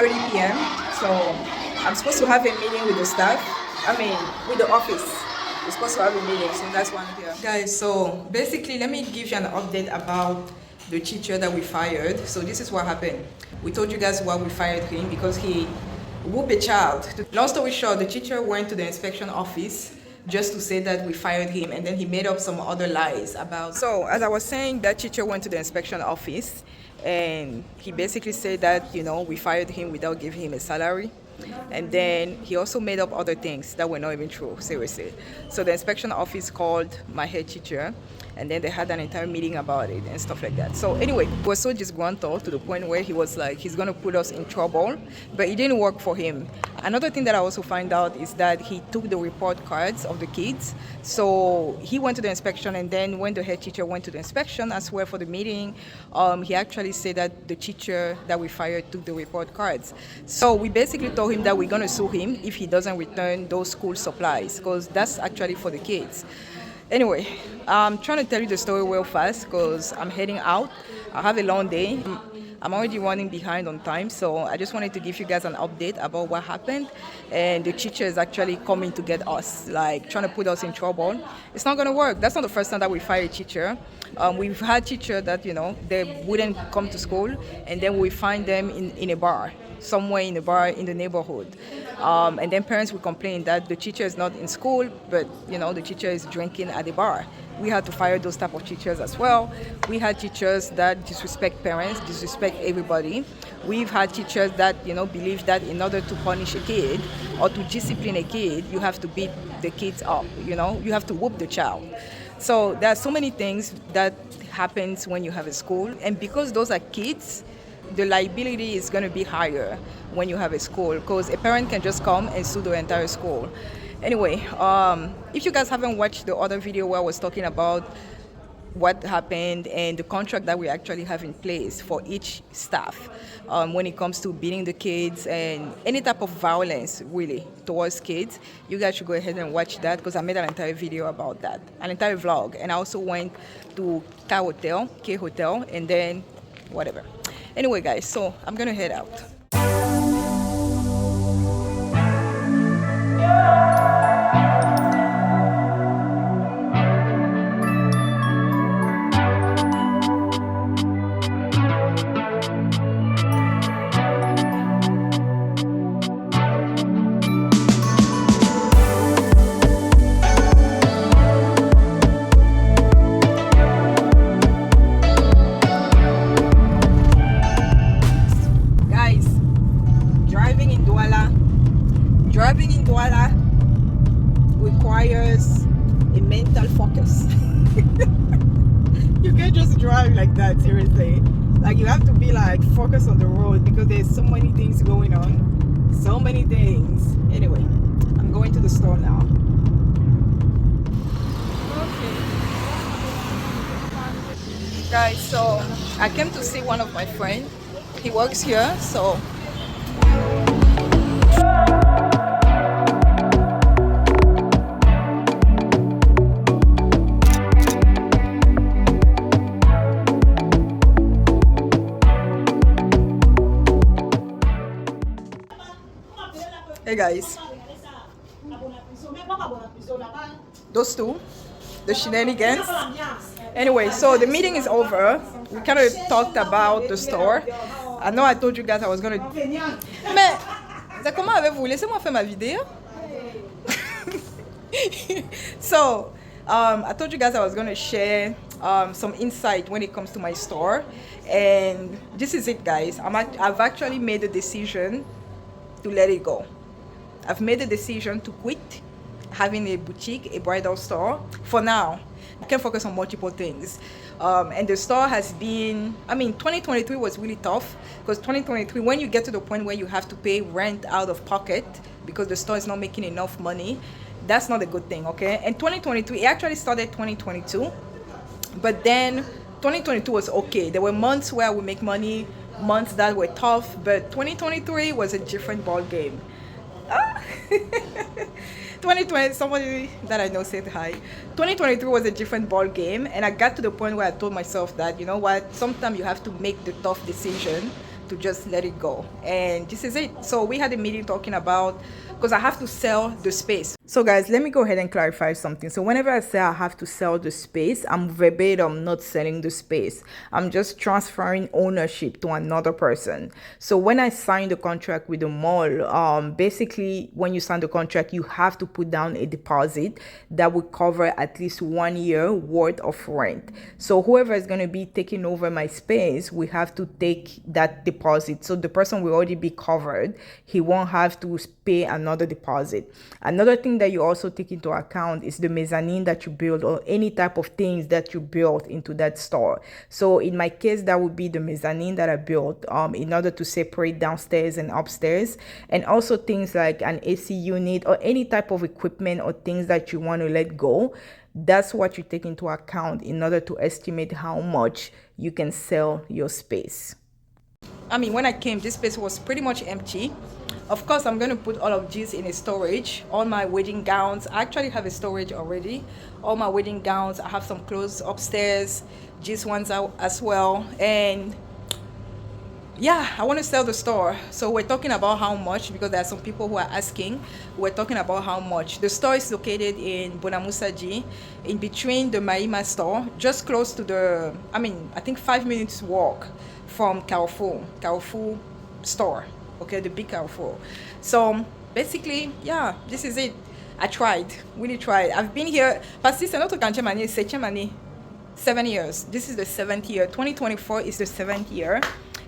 5:30 p.m. So I'm supposed to have a meeting with the staff. With the office. We're supposed to have a meeting, so that's why I'm here. Guys, so basically, let me give you an update about the teacher that we fired. So this is what happened. We told you guys why we fired him, because he whooped a child. Long story short, the teacher went to the inspection office just to say that we fired him, and then he made up some other lies about. So as I was saying, that teacher went to the inspection office and he basically said that, we fired him without giving him a salary. And then he also made up other things that were not even true, seriously. So the inspection office called my head teacher, and then they had an entire meeting about it and stuff like that. So anyway, he was so disgruntled to the point where he was like, he's going to put us in trouble, but it didn't work for him. Another thing that I also find out is that he took the report cards of the kids. So he went to the inspection, and then when the head teacher went to the inspection as well for the meeting, he actually said that the teacher that we fired took the report cards. So we basically told him that we're going to sue him if he doesn't return those school supplies, because that's actually for the kids. Anyway, I'm trying to tell you the story real fast because I'm heading out. I have a long day. I'm already running behind on time, so I just wanted to give you guys an update about what happened. And the teacher is actually coming to get us, like trying to put us in trouble. It's not going to work. That's not the first time that we fire a teacher. We've had teachers that, they wouldn't come to school, and then we find them in a bar, somewhere in a bar in the neighborhood. And then parents would complain that the teacher is not in school, but the teacher is drinking at the bar. We had to fire those type of teachers as well. We had teachers that disrespect parents, disrespect everybody. We've had teachers that believe that in order to punish a kid or to discipline a kid, you have to beat the kids up. You have to whoop the child. So there are so many things that happens when you have a school, and because those are kids, the liability is going to be higher when you have a school, because a parent can just come and sue the entire school. Anyway, if you guys haven't watched the other video where I was talking about what happened and the contract that we actually have in place for each staff when it comes to beating the kids and any type of violence really towards kids, you guys should go ahead and watch that, because I made an entire video about that, an entire vlog. And I also went to K Hotel, and then whatever. Anyway, guys, so I'm gonna head out. Driving in Douala requires a mental focus. You can't just drive like that, seriously. Like, you have to be focused on the road, because there's so many things going on. So many things. Anyway, I'm going to the store now. Okay. Guys, so I came to see one of my friends. He works here, so hey guys, those two, the shenanigans. Anyway, so the meeting is over. We kind of talked about the store. I know I told you guys I was gonna. Mais, comment avez-vous? Laissez-moi faire ma vidéo. So, I told you guys I was gonna share some insight when it comes to my store, and this is it, guys. I've actually made a decision to let it go. I've made a decision to quit having a boutique, a bridal store, for now. I can focus on multiple things. And the store has been, 2023 was really tough, because 2023, when you get to the point where you have to pay rent out of pocket because the store is not making enough money, that's not a good thing, okay? And 2023, it actually started 2022, but then 2022 was okay. There were months where we make money, months that were tough, but 2023 was a different ball game. 2020, somebody that I know said hi. 2023 was a different ball game, and I got to the point where I told myself that, you know what, sometimes you have to make the tough decision to just let it go. And this is it. So we had a meeting talking about, because I have to sell the space. So guys, let me go ahead and clarify something. So whenever I say I have to sell the space, I'm verbatim not selling the space. I'm just transferring ownership to another person. So when I sign the contract with the mall, basically when you sign the contract, you have to put down a deposit that will cover at least 1 year worth of rent. So whoever is going to be taking over my space, we have to take that deposit. So the person will already be covered. He won't have to pay another deposit. Another thing that you also take into account is the mezzanine that you build, or any type of things that you build into that store. So in my case, that would be the mezzanine that I built in order to separate downstairs and upstairs, and also things like an AC unit or any type of equipment or things that you want to let go. That's what you take into account in order to estimate how much you can sell your space. I mean, when I came, this space was pretty much empty. Of course, I'm going to put all of these in a storage. All my wedding gowns, I actually have a storage already. All my wedding gowns, I have some clothes upstairs, these ones out as well. And yeah, I want to sell the store. So we're talking about how much, because there are some people who are asking. We're talking about how much. The store is located in Bonamusaji, in between the Maima store, just close to the, I think 5 minutes walk from Carrefour store. Okay, the big Carrefour. So basically, yeah, this is it. I tried, really tried. I've been here, pasti c'est notre 7 année, 7 years. This is the 7th year. 2024 is the 7th year.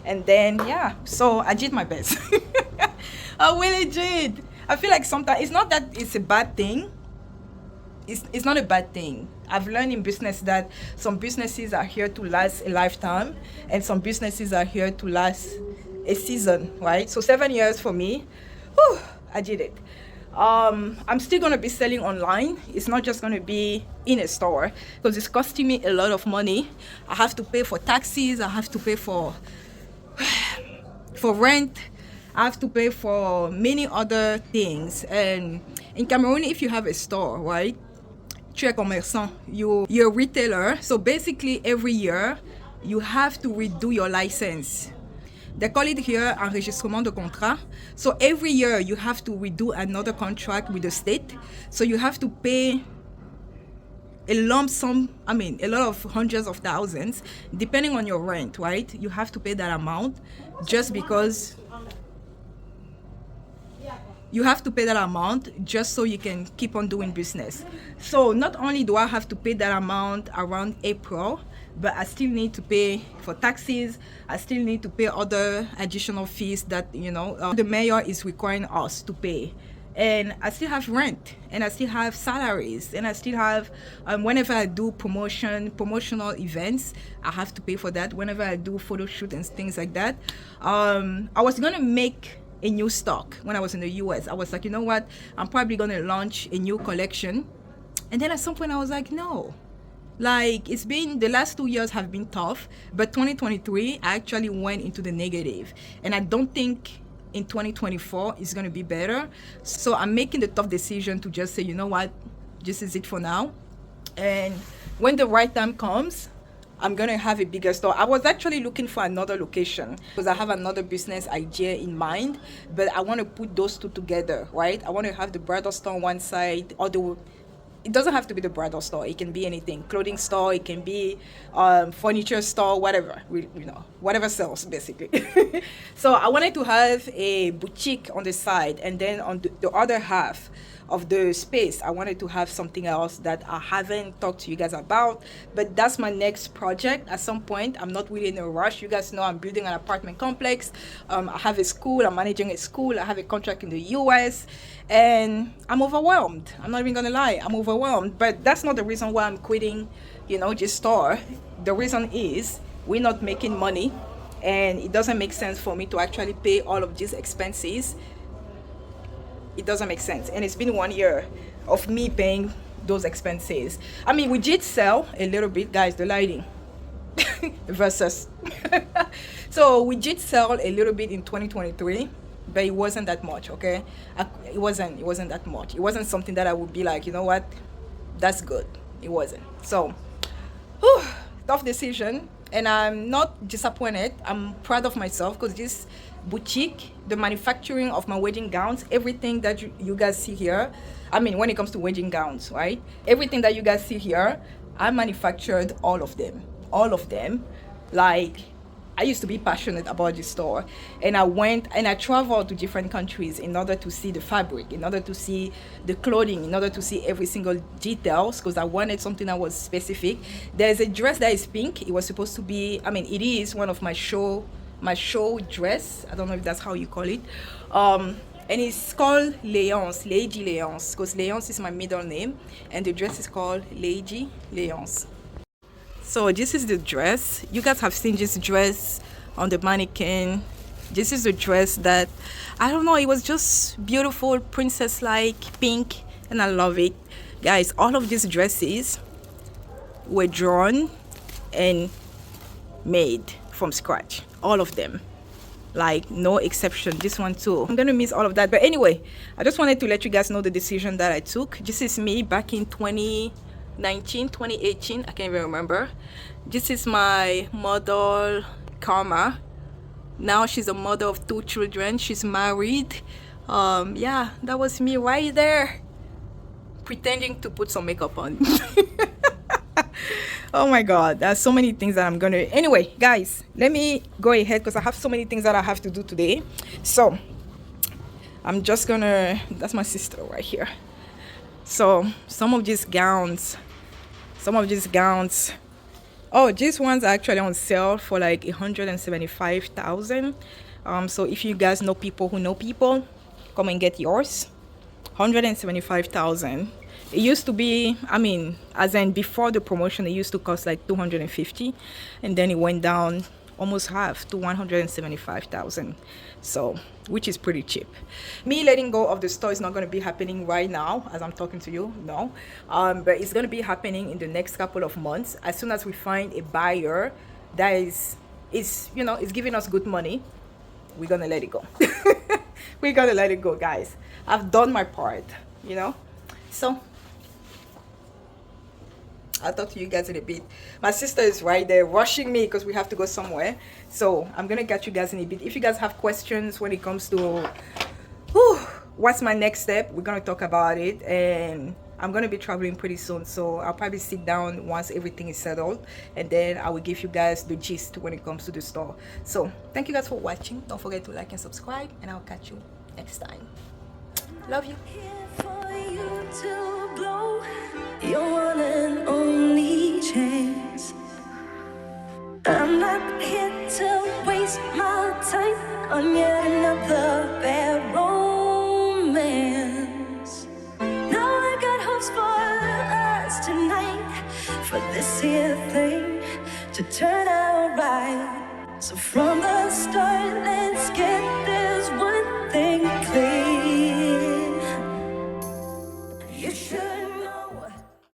And then, yeah, so I did my best. I really did. I feel like sometimes, it's not that it's a bad thing. It's not a bad thing. I've learned in business that some businesses are here to last a lifetime, and some businesses are here to last a season, right? So 7 years for me, whew, I did it. I'm still going to be selling online. It's not just going to be in a store, because it's costing me a lot of money. I have to pay for taxis. I have to pay for rent. I have to pay for many other things. And in Cameroon, if you have a store, right, tu es commerçant, you're a retailer. So basically every year you have to redo your license. They call it here enregistrement de contrat. So every year you have to redo another contract with the state. So you have to pay a lump sum, a lot of hundreds of thousands, depending on your rent, right? You have to pay that amount just because you have to pay that amount just so you can keep on doing business. So not only do I have to pay that amount around April, but I still need to pay for taxes. I still need to pay other additional fees that, the mayor is requiring us to pay. And I still have rent, and I still have salaries, and I still have, whenever I do promotional events, I have to pay for that. Whenever I do photo shoot and things like that. I was going to make a new stock when I was in the US. I was like, you know what? I'm probably going to launch a new collection. And then at some point I was like, no. Like, the last 2 years have been tough, but 2023, I actually went into the negative. And I don't think in 2024 it's going to be better. So I'm making the tough decision to just say, you know what, this is it for now. And when the right time comes, I'm going to have a bigger store. I was actually looking for another location because I have another business idea in mind, but I want to put those two together, right? I want to have the bridal store on one side, it doesn't have to be the bridal store. It can be anything. Clothing store, it can be furniture store, whatever. Whatever sells, basically. So I wanted to have a boutique on the side, and then on the other half of the space, I wanted to have something else that I haven't talked to you guys about, but that's my next project at some point. I'm not really in a rush. You guys know I'm building an apartment complex. I have a school. I'm managing a school. I have a contract in the US, and I'm overwhelmed. I'm not even gonna lie. I'm overwhelmed, but that's not the reason why I'm quitting, this store. The reason is we're not making money, and it doesn't make sense for me to actually pay all of these expenses. It doesn't make sense. And it's been 1 year of me paying those expenses. We did sell a little bit, guys, the lighting versus. So we did sell a little bit in 2023, but it wasn't that much, okay? It wasn't that much. It wasn't something that I would be like, you know what, that's good. It wasn't. So, tough decision. and I'm not disappointed. I'm proud of myself because this boutique, the manufacturing of my wedding gowns, everything that you guys see here, I mean, when it comes to wedding gowns, right? Everything that you guys see here, I manufactured all of them. All of them. Like, I used to be passionate about this store, and I went and I traveled to different countries in order to see the fabric, in order to see the clothing, in order to see every single details, because I wanted something that was specific. There's a dress that is pink. It was supposed to be, I mean, it is one of my show dress. I don't know if that's how you call it. And it's called Léonce, Lady Léonce, because Léonce is my middle name, and the dress is called Lady Léonce. So this is the dress. You guys have seen this dress on the mannequin. This is the dress that, I don't know, it was just beautiful, princess-like, pink, and I love it. Guys, all of these dresses were drawn and made from scratch. All of them. Like, no exception. This one too. I'm gonna miss all of that. But anyway, I just wanted to let you guys know the decision that I took. This is me back in 2019, 2018, I can't even remember. This is my model, Karma. Now she's a mother of 2 children. She's married. Yeah, that was me right there, pretending to put some makeup on. Oh my god, there's so many things that I'm gonna, anyway guys, let me go ahead because I have so many things that I have to do today. So I'm just gonna, that's my sister right here. So some of these gowns, oh, these ones are actually on sale for like 175,000. So if you guys know people who know people, come and get yours. 175,000. It used to be, I mean, as in before the promotion, it used to cost like 250, and then it went down almost half to 175,000. So, which is pretty cheap. Me letting go of the store is not going to be happening right now as I'm talking to you, no. But it's going to be happening in the next couple of months. As soon as we find a buyer that is you know, is giving us good money, we're going to let it go. We're going to let it go, guys. I've done my part, you know. So I'll talk to you guys in a bit. My sister is right there rushing me because we have to go somewhere. So I'm gonna catch you guys in a bit. If you guys have questions when it comes to what's my next step, we're gonna talk about it. And I'm gonna be traveling pretty soon, so I'll probably sit down once everything is settled, and then I will give you guys the gist when it comes to the store. So thank you guys for watching. Don't forget to like and subscribe, and I'll catch you next time. Love you. Your one and only chance. I'm not here to waste my time on yet another bad romance. Now I got hopes for us tonight, for this here thing to turn out right. So from the